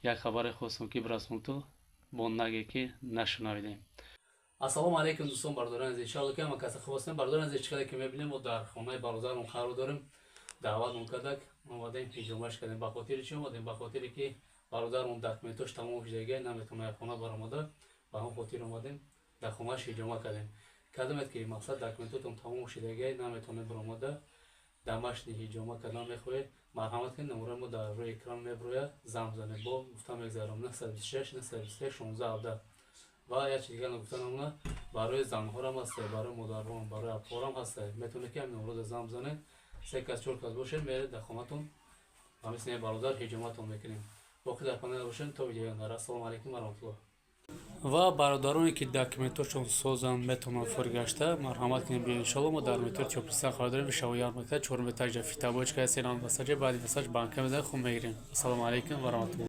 یک خبر خواستم که برسونم تو با نگه که نشنویدیم. السلام علیکم دوستان برداران از انشالله که ما کسی خواستیم برداران از چیکاری که میبینیم و در خانه برادرم قرار داریم دعوت میکردک اومدیم هجومش کردیم به خاطر چی اومدیم به خاطر که برادرم دکمنتش تمام شده نمیتونه خانه برآمده به همون خاطر اومدیم در خونهش هجوم کردیم که مقصد دکمنتتون تمام شده نمیتونه برآمده دمش هجوم کردن میخواد مرحمت کنید نمره ما در روی اکران میبروید زنگ بزنید با گفتم میگذارم 926 926 16 و یا چیز دیگه نگفتن همونه برای زنها هم هسته برای مادران برای اطفال هم هسته میتونه که همین امروز زنگ بزنید سه کس چهار کس باشه میره در خونتون و مثل برادر هجومتون میکنیم باقی در خانه باشین تا ویدیو نره. السلام علیکم و رحمت الله. و برادرانی که دکمنتشون سوزن میتونن فرگشته مرحمت کنیم بیاین انشالله ما در میتر چوپیسا خواهد داریم شویار میتر چور میتر جفی تابوچ که سینان مساج بعدی مساج بانک میزن خون میگیریم. السلام علیکم و رحمت الله.